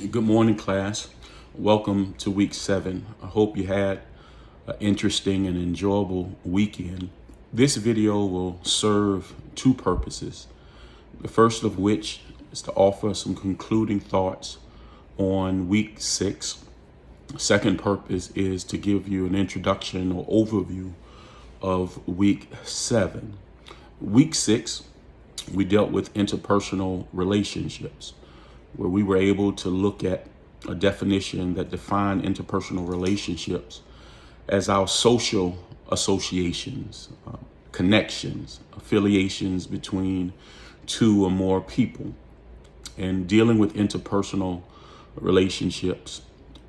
Good morning, class. Welcome to week 7. I hope you had an interesting and enjoyable weekend. This video will serve two purposes. The first of which is to offer some concluding thoughts on week 6. The second purpose is to give you an introduction or overview of week 7. Week 6, we dealt with interpersonal relationships, where we were able to look at a definition that defined interpersonal relationships as our social associations, connections, affiliations between two or more people. And dealing with interpersonal relationships,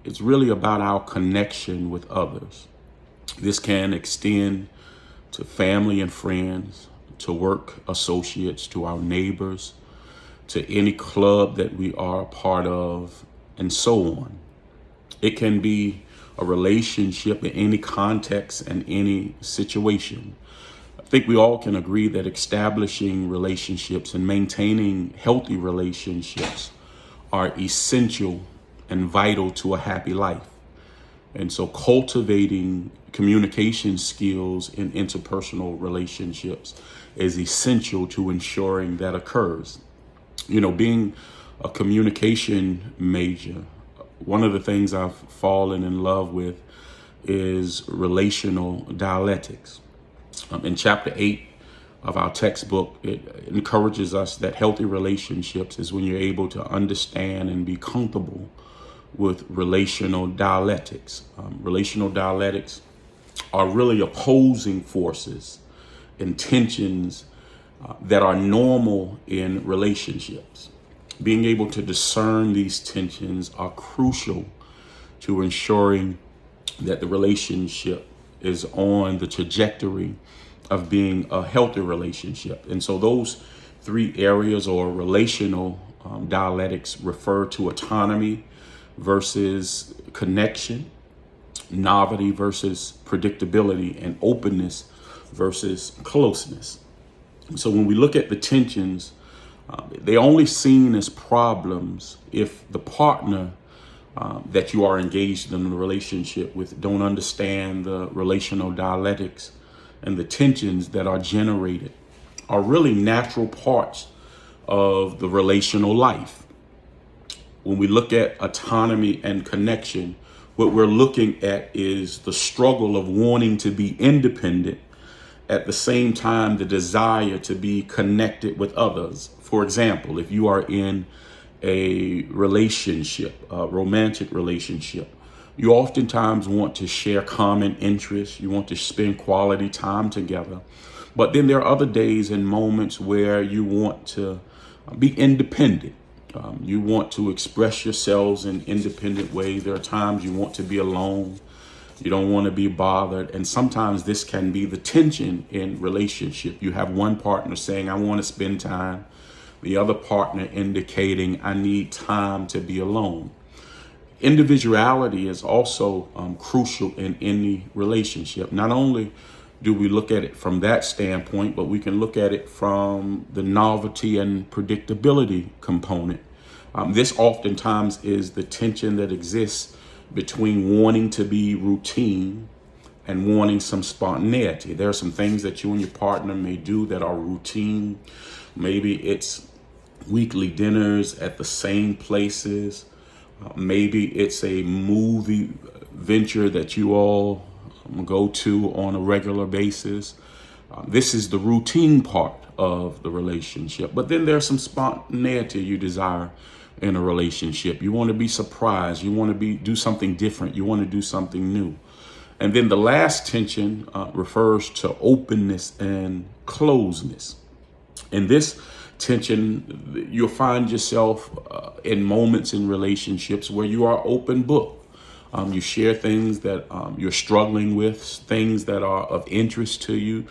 it's really about our connection with others. This can extend to family and friends, to work associates, to our neighbors, to any club that we are a part of, and so on. It can be a relationship in any context and any situation. I think we all can agree that establishing relationships and maintaining healthy relationships are essential and vital to a happy life. And so cultivating communication skills in interpersonal relationships is essential to ensuring that occurs. Being a communication major, one of the things I've fallen in love with is relational dialectics. In chapter 8 of our textbook, it encourages us that healthy relationships is when you're able to understand and be comfortable with relational dialectics. Relational dialectics are really opposing forces and tensions that are normal in relationships. Being able to discern these tensions are crucial to ensuring that the relationship is on the trajectory of being a healthy relationship. And so those three areas or relational dialectics refer to autonomy versus connection, novelty versus predictability, and openness versus closeness. So when we look at the tensions, they're only seen as problems if the partner that you are engaged in a relationship with don't understand the relational dialectics, and the tensions that are generated are really natural parts of the relational life. When we look at autonomy and connection, what we're looking at is the struggle of wanting to be independent, at the same time the desire to be connected with others. For example, if you are in a relationship, a romantic relationship, you oftentimes want to share common interests, you want to spend quality time together. But then there are other days and moments where you want to be independent. You want to express yourselves in independent ways. There are times you want to be alone. You don't want to be bothered. And sometimes this can be the tension in relationship. You have one partner saying, I want to spend time. The other partner indicating, I need time to be alone. Individuality is also crucial in any relationship. Not only do we look at it from that standpoint, but we can look at it from the novelty and predictability component. This oftentimes is the tension that exists between wanting to be routine and wanting some spontaneity. There are some things that you and your partner may do that are routine. Maybe it's weekly dinners at the same places. Maybe it's a movie venture that you all go to on a regular basis. This is the routine part of the relationship. But then there's some spontaneity you desire in a relationship. You want to be surprised. You want to do something different. You want to do something new. And then the last tension refers to openness and closeness. In this tension, you'll find yourself in moments in relationships where you are open book. You share things that you're struggling with, things that are of interest to you.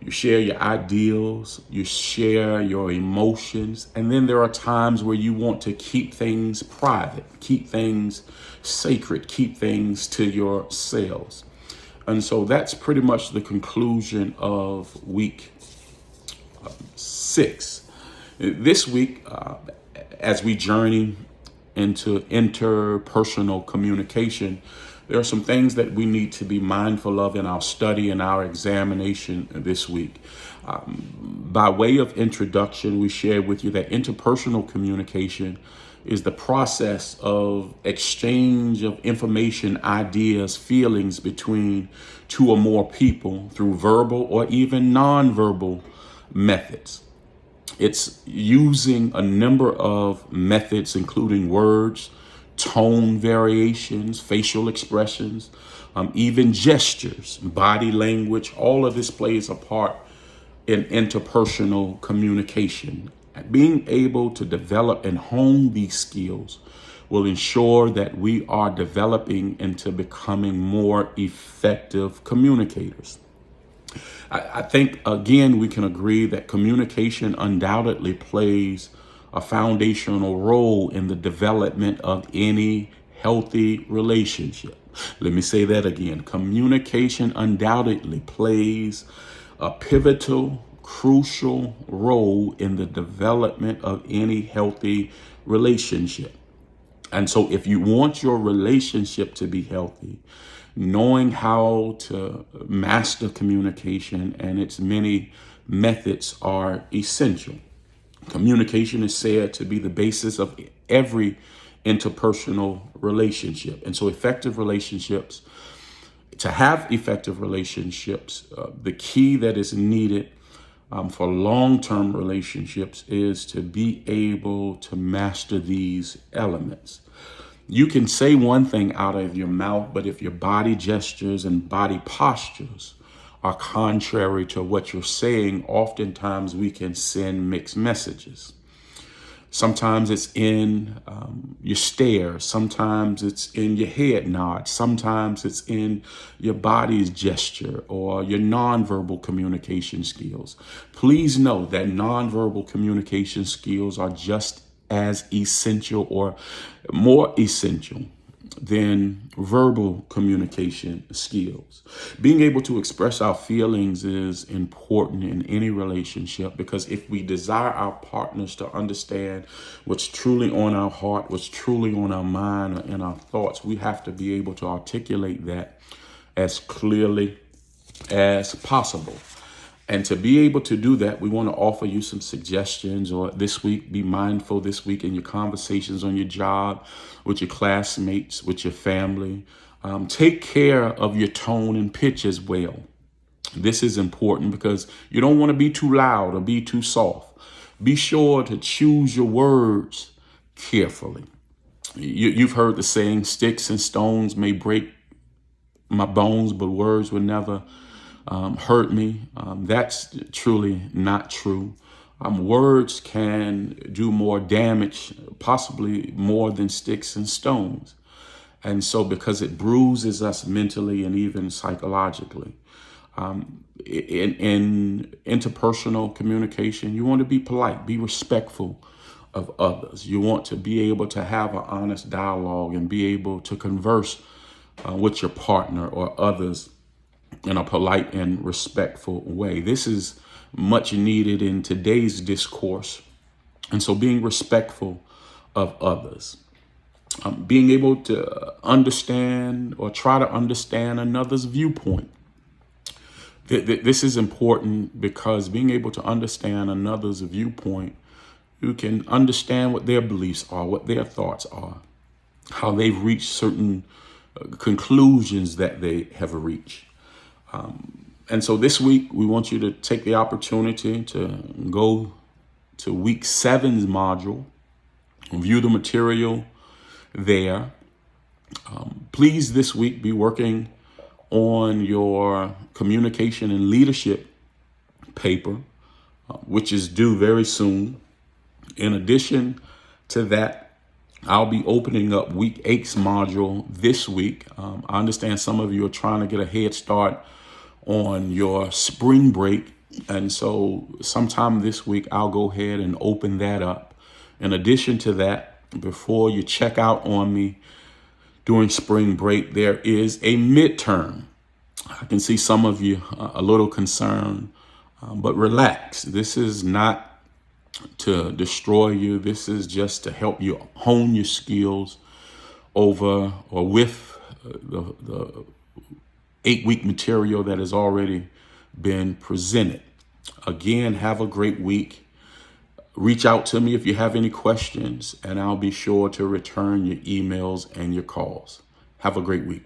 You share your ideals, you share your emotions, and then there are times where you want to keep things private, keep things sacred, keep things to yourselves. And so that's pretty much the conclusion of week 6. This week, as we journey into interpersonal communication, there are some things that we need to be mindful of in our study and our examination this week. By way of introduction, we shared with you that interpersonal communication is the process of exchange of information, ideas, feelings between two or more people through verbal or even nonverbal methods. It's using a number of methods, including words, tone variations, facial expressions, even gestures, body language. All of this plays a part in interpersonal communication. Being able to develop and hone these skills will ensure that we are developing into becoming more effective communicators. I think, again, we can agree that communication undoubtedly plays a foundational role in the development of any healthy relationship. Let me say that again. Communication undoubtedly plays a pivotal, crucial role in the development of any healthy relationship. And so if you want your relationship to be healthy, knowing how to master communication and its many methods are essential. Communication is said to be the basis of every interpersonal relationship. And so to have effective relationships, the key that is needed for long-term relationships is to be able to master these elements. You can say one thing out of your mouth, but if your body gestures and body postures are contrary to what you're saying, oftentimes we can send mixed messages. Sometimes it's in your stare. Sometimes it's in your head nod. Sometimes it's in your body's gesture or your nonverbal communication skills. Please know that nonverbal communication skills are just as essential or more essential than verbal communication skills. Being able to express our feelings is important in any relationship, because if we desire our partners to understand what's truly on our heart, what's truly on our mind or in our thoughts, we have to be able to articulate that as clearly as possible. And to be able to do that, we want to offer you some suggestions, or this week, be mindful this week in your conversations on your job, with your classmates, with your family. Take care of your tone and pitch as well. This is important because you don't want to be too loud or be too soft. Be sure to choose your words carefully. You've heard the saying, sticks and stones may break my bones, but words will never hurt me. That's truly not true. Words can do more damage, possibly more than sticks and stones. And so because it bruises us mentally and even psychologically. In interpersonal communication, you want to be polite, be respectful of others. You want to be able to have an honest dialogue and be able to converse with your partner or others in a polite and respectful way. This is much needed in today's discourse. And so being respectful of others, being able to understand or try to understand another's viewpoint. This is important because being able to understand another's viewpoint, you can understand what their beliefs are, what their thoughts are, how they've reached certain conclusions that they have reached. And so this week, we want you to take the opportunity to go to week 7's module, view the material there. Please this week be working on your communication and leadership paper, which is due very soon. In addition to that, I'll be opening up week 8's module this week. I understand some of you are trying to get a head start on your spring break. And so sometime this week, I'll go ahead and open that up. In addition to that, before you check out on me during spring break, there is a midterm. I can see some of you a little concerned, but relax. This is not to destroy you. This is just to help you hone your skills over or with the 8-week material that has already been presented. Again, have a great week. Reach out to me if you have any questions, and I'll be sure to return your emails and your calls. Have a great week.